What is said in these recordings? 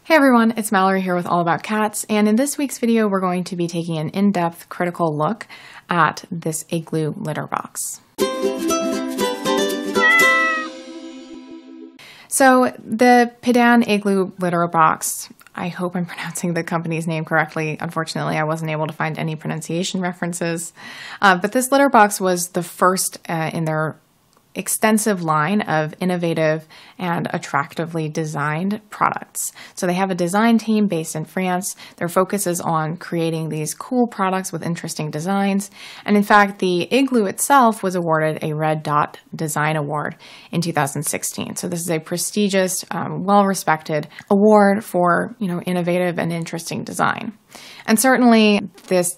Hey everyone, it's Mallory here with All About Cats, and in this week's video we're going to be taking an in-depth critical look at this Igloo litter box. So the pidan Igloo litter box, I hope I'm pronouncing the company's name correctly. Unfortunately, I wasn't able to find any pronunciation references, but this litter box was the first in their extensive line of innovative and attractively designed products. So they have a design team based in France. Their focus is on creating these cool products with interesting designs. And in fact, the Igloo itself was awarded a Red Dot Design Award in 2016. So this is a prestigious, well-respected award for, innovative and interesting design. And certainly this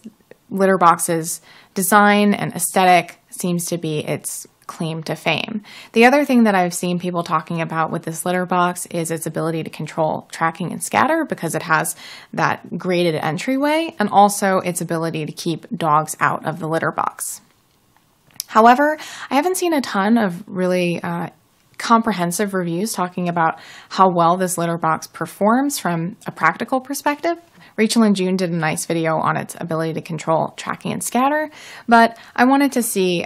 litter box's design and aesthetic seems to be its claim to fame. The other thing that I've seen people talking about with this litter box is its ability to control tracking and scatter because it has that graded entryway, and also its ability to keep dogs out of the litter box. However, I haven't seen a ton of really comprehensive reviews talking about how well this litter box performs from a practical perspective. Rachel and June did a nice video on its ability to control tracking and scatter, but I wanted to see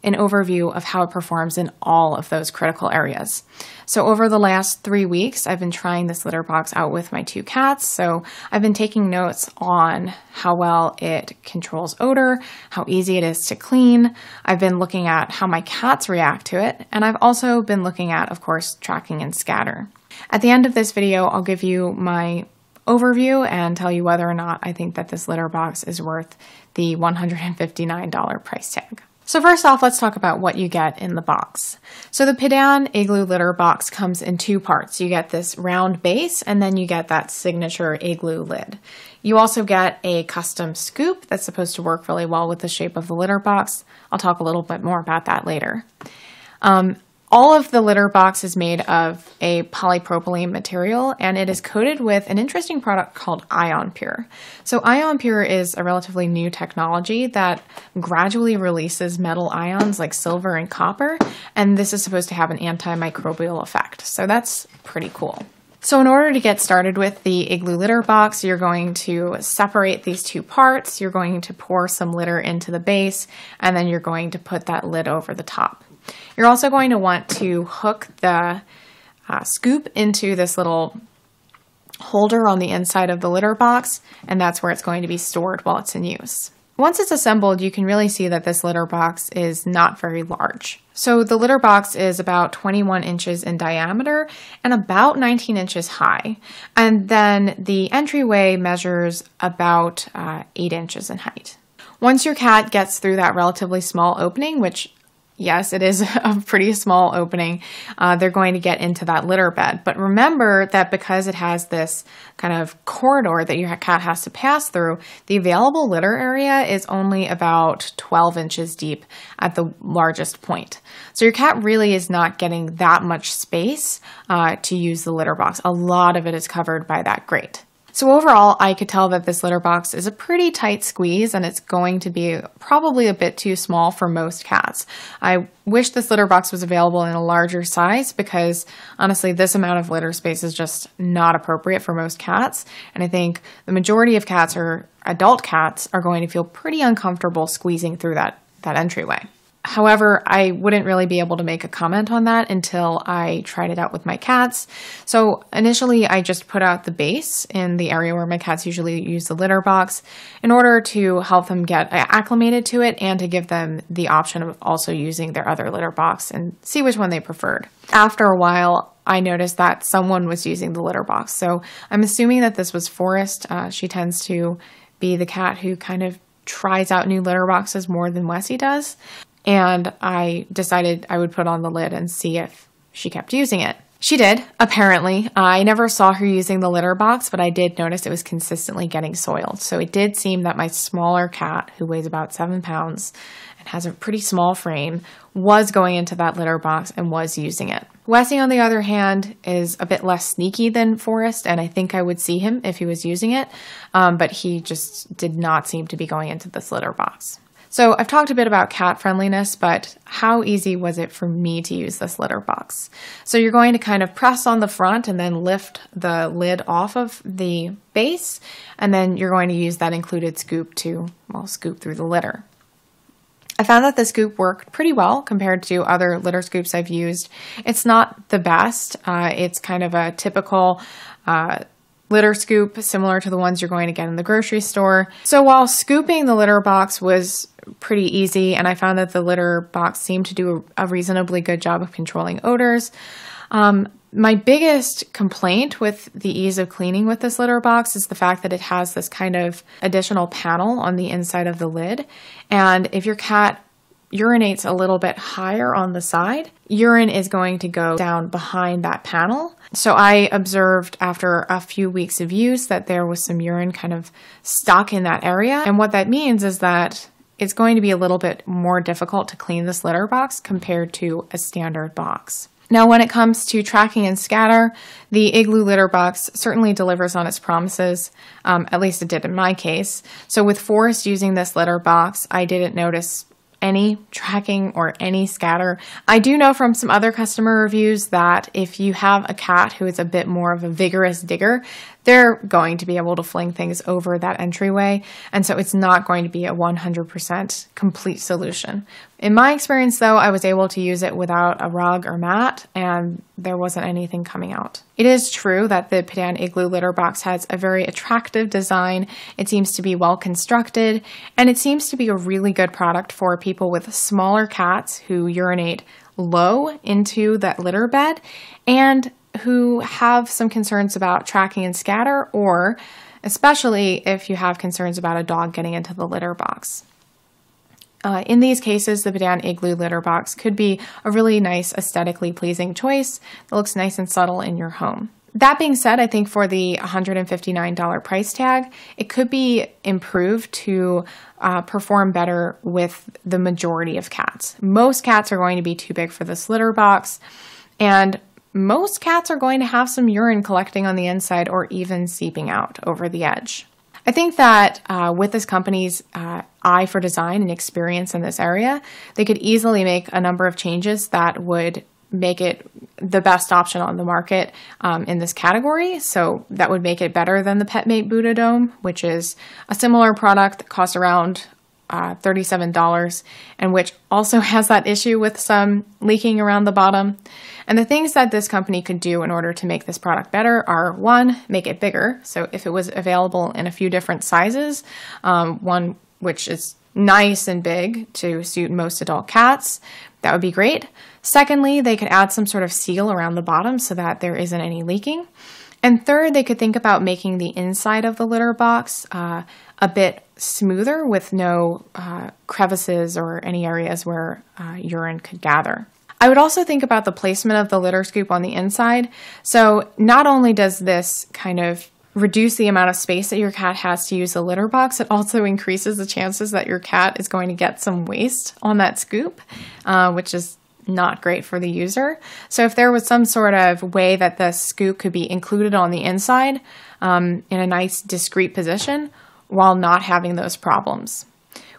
an overview of how it performs in all of those critical areas. So over the last 3 weeks, I've been trying this litter box out with my 2 cats. So I've been taking notes on how well it controls odor, how easy it is to clean. I've been looking at how my cats react to it. And I've also been looking at, of course, tracking and scatter. At the end of this video, I'll give you my overview and tell you whether or not I think that this litter box is worth the $159 price tag. So first off, let's talk about what you get in the box. So the pidan Igloo litter box comes in 2 parts. You get this round base, and then you get that signature Igloo lid. You also get a custom scoop that's supposed to work really well with the shape of the litter box. I'll talk a little bit more about that later. All of the litter box is made of a polypropylene material, and it is coated with an interesting product called Ion Pure. So Ion Pure is a relatively new technology that gradually releases metal ions like silver and copper, and this is supposed to have an antimicrobial effect. So that's pretty cool. So in order to get started with the Igloo litter box, you're going to separate these 2 parts. You're going to pour some litter into the base, and then you're going to put that lid over the top. You're also going to want to hook the scoop into this little holder on the inside of the litter box, and that's where it's going to be stored while it's in use. Once it's assembled, you can really see that this litter box is not very large. So the litter box is about 21 inches in diameter and about 19 inches high. And then the entryway measures about 8 inches in height. Once your cat gets through that relatively small opening, which yes, it is a pretty small opening, they're going to get into that litter bed. But remember that because it has this kind of corridor that your cat has to pass through, the available litter area is only about 12 inches deep at the largest point. So your cat really is not getting that much space to use the litter box. A lot of it is covered by that grate. So overall, I could tell that this litter box is a pretty tight squeeze, and it's going to be probably a bit too small for most cats. I wish this litter box was available in a larger size because honestly, this amount of litter space is just not appropriate for most cats. And I think the majority of cats, or adult cats, are going to feel pretty uncomfortable squeezing through that entryway. However, I wouldn't really be able to make a comment on that until I tried it out with my cats. So initially, I just put out the base in the area where my cats usually use the litter box in order to help them get acclimated to it and to give them the option of also using their other litter box and see which one they preferred. After a while, I noticed that someone was using the litter box. So I'm assuming that this was Forest. She tends to be the cat who kind of tries out new litter boxes more than Wessie does. And I decided I would put on the lid and see if she kept using it. She did, apparently. I never saw her using the litter box, but I did notice it was consistently getting soiled. So it did seem that my smaller cat, who weighs about 7 pounds and has a pretty small frame, was going into that litter box and was using it. Wessie, on the other hand, is a bit less sneaky than Forest, and I think I would see him if he was using it, but he just did not seem to be going into this litter box. So I've talked a bit about cat friendliness, but how easy was it for me to use this litter box? So you're going to kind of press on the front and then lift the lid off of the base, and then you're going to use that included scoop to, well, scoop through the litter. I found that the scoop worked pretty well compared to other litter scoops I've used. It's not the best. It's kind of a typical litter scoop, similar to the ones you're going to get in the grocery store. So while scooping the litter box was pretty easy, and I found that the litter box seemed to do a reasonably good job of controlling odors, my biggest complaint with the ease of cleaning with this litter box is the fact that it has this kind of additional panel on the inside of the lid. And if your cat urinates a little bit higher on the side, urine is going to go down behind that panel. So I observed after a few weeks of use that there was some urine kind of stuck in that area. And what that means is that it's going to be a little bit more difficult to clean this litter box compared to a standard box. Now, when it comes to tracking and scatter, the Igloo litter box certainly delivers on its promises. At least it did in my case. So with Forest using this litter box, I didn't notice any tracking or any scatter. I do know from some other customer reviews that if you have a cat who is a bit more of a vigorous digger, they're going to be able to fling things over that entryway. And so it's not going to be a 100% complete solution. In my experience, though, I was able to use it without a rug or mat, and there wasn't anything coming out. It is true that the pidan Igloo litter box has a very attractive design. It seems to be well constructed, and it seems to be a really good product for people with smaller cats who urinate low into that litter bed and who have some concerns about tracking and scatter, or especially if you have concerns about a dog getting into the litter box. In these cases, the pidan Igloo litter box could be a really nice, aesthetically pleasing choice that looks nice and subtle in your home. That being said, I think for the $159 price tag, it could be improved to perform better with the majority of cats. Most cats are going to be too big for this litter box, and most cats are going to have some urine collecting on the inside or even seeping out over the edge. I think that with this company's eye for design and experience in this area, they could easily make a number of changes that would make it the best option on the market in this category. So that would make it better than the PetMate Buddha Dome, which is a similar product that costs around $37 and which also has that issue with some leaking around the bottom. And the things that this company could do in order to make this product better are, one, make it bigger. So if it was available in a few different sizes, one which is nice and big to suit most adult cats, that would be great. Secondly, they could add some sort of seal around the bottom so that there isn't any leaking. And third, they could think about making the inside of the litter box a bit smoother with no crevices or any areas where urine could gather. I would also think about the placement of the litter scoop on the inside. So not only does this kind of reduce the amount of space that your cat has to use the litter box, it also increases the chances that your cat is going to get some waste on that scoop, which is not great for the user. So if there was some sort of way that the scoop could be included on the inside in a nice discreet position while not having those problems.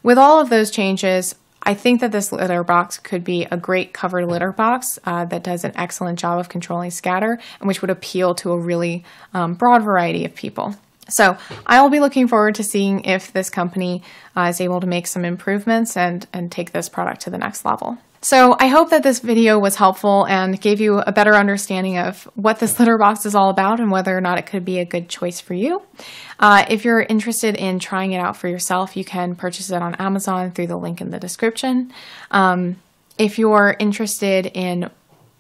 With all of those changes, I think that this litter box could be a great covered litter box that does an excellent job of controlling scatter and which would appeal to a really broad variety of people. So I'll be looking forward to seeing if this company is able to make some improvements and take this product to the next level. So I hope that this video was helpful and gave you a better understanding of what this litter box is all about and whether or not it could be a good choice for you. If you're interested in trying it out for yourself, you can purchase it on Amazon through the link in the description. If you're interested in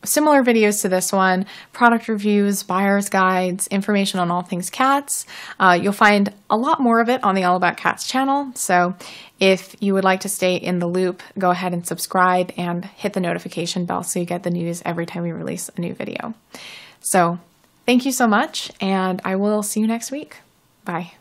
similar videos to this one, product reviews, buyer's guides, information on all things cats, you'll find a lot more of it on the All About Cats channel. So if you would like to stay in the loop, go ahead and subscribe and hit the notification bell so you get the news every time we release a new video. So thank you so much, and I will see you next week. Bye.